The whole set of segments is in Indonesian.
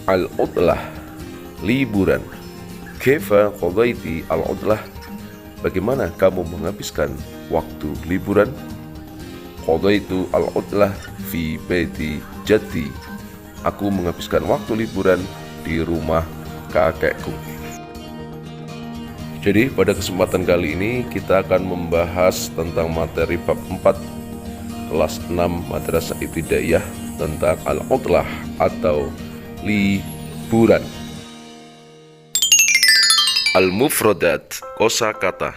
al-udlah, liburan. Kaifa qadaiti al-udlah? Bagaimana kamu menghabiskan waktu liburan? Qadaitu al-udlah fi baiti jaddi. Aku menghabiskan waktu liburan di rumah kakekku. Jadi pada kesempatan kali ini kita akan membahas tentang materi bab 4 kelas 6 Madrasah Ibtidaiyah tentang al-udlah atau liburan. Al-mufradat, kosakata.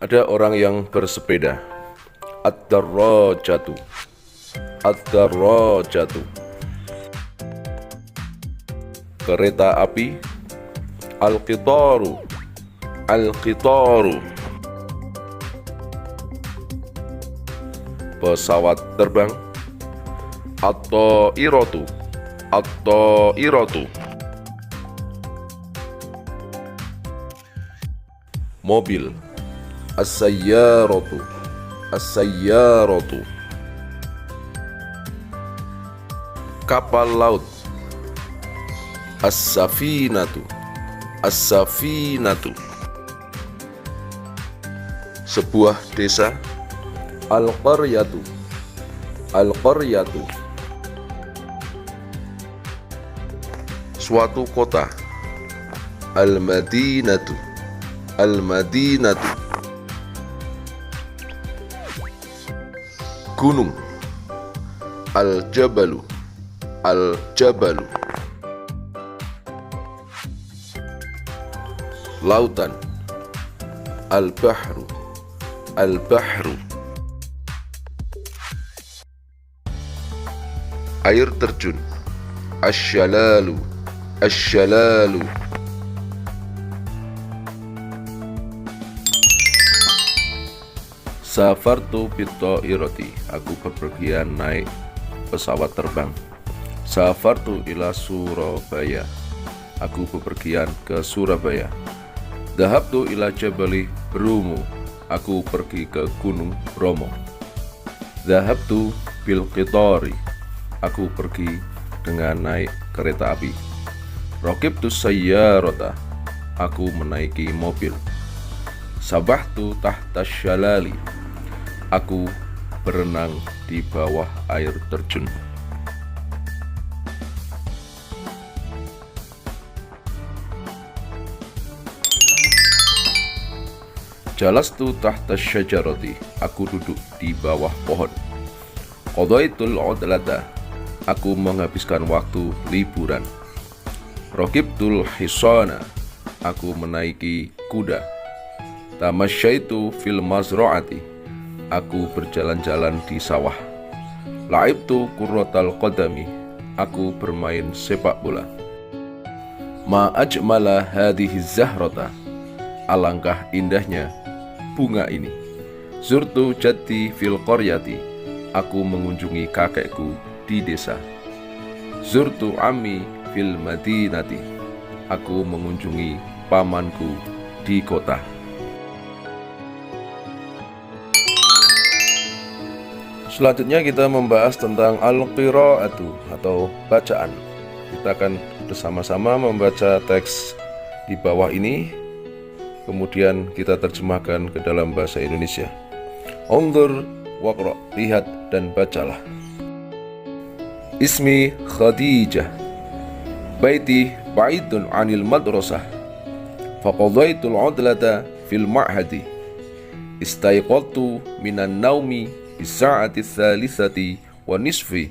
Ada orang yang bersepeda. Ad-darrajatu, ad-darrajatu. Kereta api. Al-qitaru, al-qitaru. Pesawat terbang. At-ta'iratu, at-ta'iratu. Mobil. As-sayyaratu, as-sayyaratu. Kapal laut. As-safinatu, as-safinatu. Sebuah desa. Al-qaryatu, al-qaryatu. Suatu kota. Al-madinatu, al-madinatu. Gunung. Al-jabalu, al-jabalu. Lautan. Al-bahru, al-bahru. Air terjun. Asy-syalalu, asy-syalalu. Safartu bit-ta'irati. Aku bepergian naik pesawat terbang. Safartu ila Surabaya. Aku bepergian ke Surabaya. Dhahabtu ila Jabali Bromo. Aku pergi ke Gunung Bromo. Dhahabtu bil qitari. Aku pergi dengan naik kereta api. Raqibtu sayyarata. Aku menaiki mobil. Sabahtu tahta syalali. Aku berenang di bawah air terjun. Jalastu tahta syajarati. Aku duduk di bawah pohon. Qadaitul udlata. Aku menghabiskan waktu liburan. Raqibtul hisana. Aku menaiki kuda. Tamasyaitu fil mazra'ati. Aku berjalan-jalan di sawah. La'ibtu kurratal qadami. Aku bermain sepak bola. Ma ajmala hadhihi zahrata. Alangkah indahnya bunga ini. Zurtu jaddi fil qaryati. Aku mengunjungi kakekku di desa. Zurtu ammi fil madinati. Aku mengunjungi pamanku di kota. Selanjutnya kita membahas tentang al-qira'atu atau bacaan. Kita akan bersama-sama membaca teks di bawah ini, kemudian kita terjemahkan ke dalam bahasa Indonesia. Unzur waqra, lihat dan bacalah. Ismi Khadijah. Baiti ba'idun 'anil madrasah. Faqadaitul 'udlata fil ma'hadi. Istayqadtu minan naumi bis-sa'ati ats-tsalitsati wa nisfi.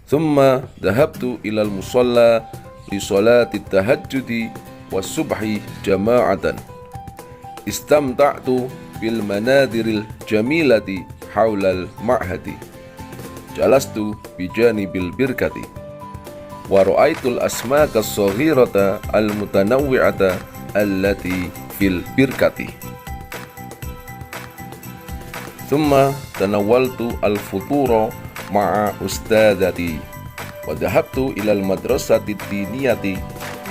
Thumma dhahabtu ilal musalla li sholati at-tahajjudi was-subhi jama'atan. Istamta'tu bil manadiril jamilati haulal ma'hadi. Jalastu bijanibil birkati. Wa ra'aitul asmaka as-saghirata al-mutanawwi'ata allati fil birkati. Thumma tanawwaltu al-futura ma'a ustadzati. Wa dhahabtu ilal madrasati ad-diniyati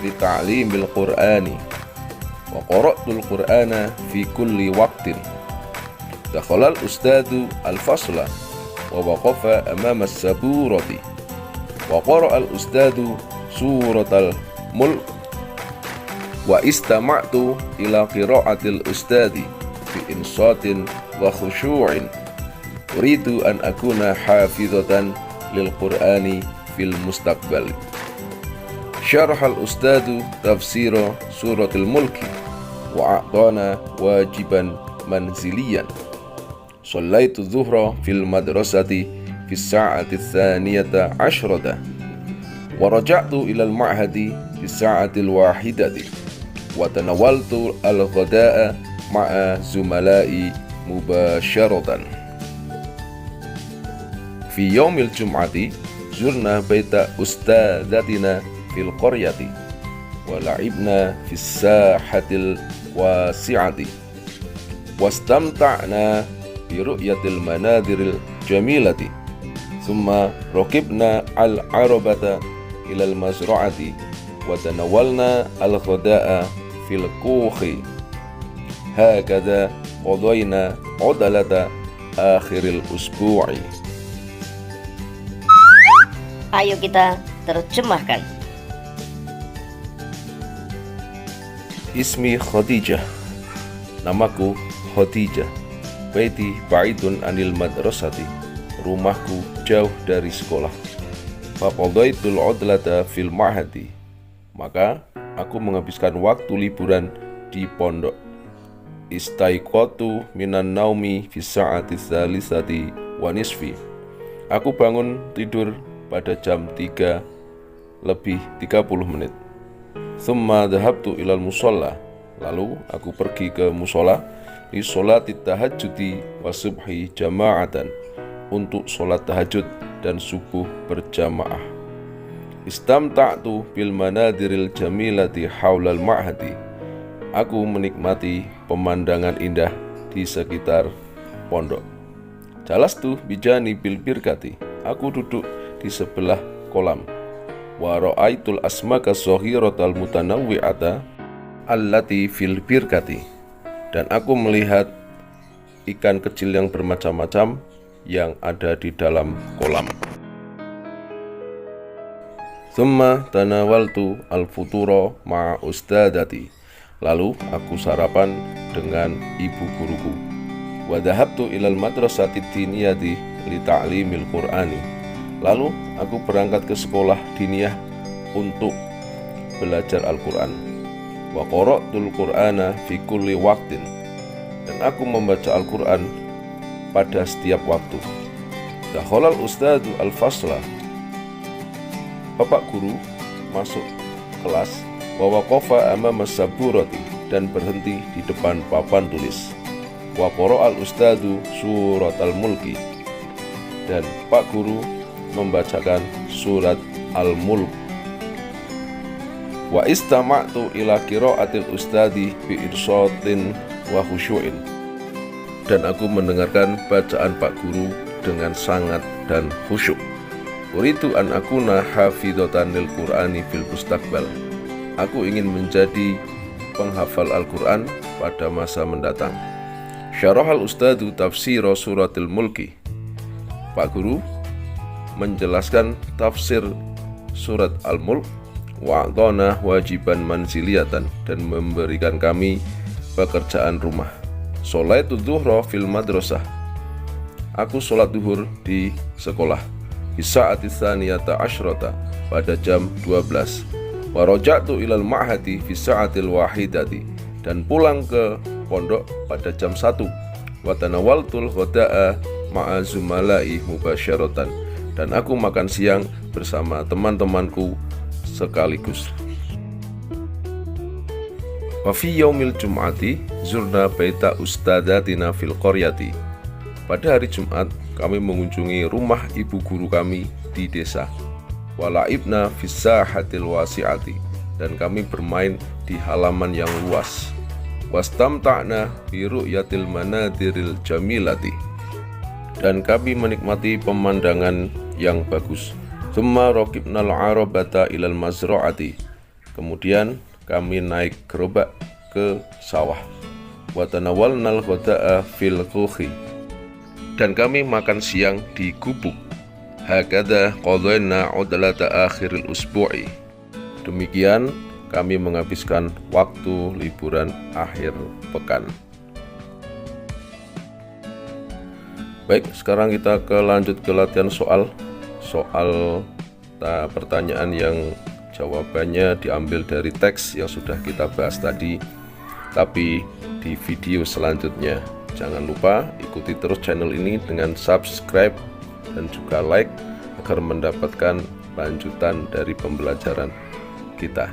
li ta'limil qur'ani. Wa qara'tul qur'ana fi kulli waqtin. Dakhala al-ustadzu al-fasla wa waqafa amama as-saburati. Wa qara'al ustadu suratal mulk. Wa istama'tu ila qira'atil ustadi bi insatin wa khusyu'in. Uridu an akuna hafizatan lil Qur'ani fil mustaqbal. Syarahal ustadu tafsira suratul mulki wa a'tana wajiban manziliyan. Shallaitu dhuhra fil madrasati fi sa'ati tsaniyata asyrata wa raja'tu ila al-ma'hadi fi sa'ati al-wahidati wa tanawaltu al-ghada'a ma'a zumala'i mubasharatan. Fi yaumil jum'ati zurna baita ustadatina fil qaryati wa la'ibna fis sahatil wasi'ati wastamta'na bi ru'yatil manadiril jamilati thumma raqibna al-arabata ila al-mazra'ati wa tanawalna al-ghada'a fil kuhi. Hakadha qadayna udalata akhiril usbu'i. Ayo kita terjemahkan. Ismi Khadijah. Namaku Khadijah. Baiti ba'idun anil madrasati. Rumahku jauh dari sekolah. Faqadaitul udlata fil ma'hadi. Maka aku menghabiskan waktu liburan di pondok. Istaiqatu minan naumi fi sa'ati tsalisati wa nisfi. Aku bangun tidur pada jam 3 lebih 30 menit. Thumma dhahabtu ilal musalla. Lalu aku pergi ke musola li sholati tahajjudi wa subhi jama'atan, untuk sholat tahajud dan subuh berjamaah. Istamta'tu bil manadiril jamilati haulal ma'hadi. Aku menikmati pemandangan indah di sekitar pondok. Jalastu bijani bil birkati. Aku duduk di sebelah kolam. Wa ra'aitul asmaka shahiratal mutanawwi'ata allati fil birkati. Dan aku melihat ikan kecil yang bermacam-macam yang ada di dalam kolam. Thumma tanawaltu al-futura ma'a ustadati. Lalu aku sarapan dengan ibu guruku. Wa dhahabtu ilal madrasati diniyati li ta'limil Qur'ani. Lalu aku berangkat ke sekolah diniyah untuk belajar Al-Quran. Wa qara'tul Qur'ana fi kulli waqtin. Dan aku membaca Al-Quran pada setiap waktu. Dakhalal ustadu al-fasla. Bapak guru masuk kelas. Wa waqafa amama saburati. Dan berhenti di depan papan tulis. Wa qara'al ustadu suratal mulki. Dan Pak Guru membacakan surat Al-Mulk. Wa istama'tu ila qira'atil ustadi bi irsatin wa khusyu'in. Dan aku mendengarkan bacaan Pak Guru dengan sangat dan khusyuk. Uridu an akuna hafidhatan lil Qur'ani fil mustaqbal. Aku ingin menjadi penghafal Al-Quran pada masa mendatang. Syarahal ustadu tafsir suratil mulki. Pak Guru menjelaskan tafsir surat Al-Mulk. Wa'tana wajiban manziliyatan. Dan memberikan kami pekerjaan rumah. Sholaitu dhuhra fil madrasah. Aku sholat duhur di sekolah. Bisa'ati tsaniyata asyrata, pada jam 12. Wa raja'tu ilal ma'hadi fi sa'atil wahidati. Dan pulang ke pondok pada jam 1. Wa tanawaltul ghada'a ma'a zumala'i mubasyaratan. Dan aku makan siang bersama teman-temanku sekaligus. Wa fi yaumil jum'ati zurna baita ustadatina fil qaryati. Pada hari Jumat kami mengunjungi rumah ibu guru kami di desa. Wa la'ibna fis sahatil wasi'ati. Dan kami bermain di halaman yang luas. Wastamta'na bi ru'yatil manadiril jamilati. Dan kami menikmati pemandangan yang bagus. Thumma raqibnal arabata ilal mazra'ati. Kemudian kami naik gerobak ke sawah. Wa tanawalnal ghada'a fil kuhi. Dan kami makan siang di gubuk. Hakadha qadayna udlata akhiril usbu'i. Demikian kami menghabiskan waktu liburan akhir pekan. Baik, sekarang kita lanjut ke latihan soal pertanyaan yang jawabannya diambil dari teks yang sudah kita bahas tadi, tapi di video selanjutnya. Jangan lupa ikuti terus channel ini dengan subscribe dan juga like agar mendapatkan lanjutan dari pembelajaran kita.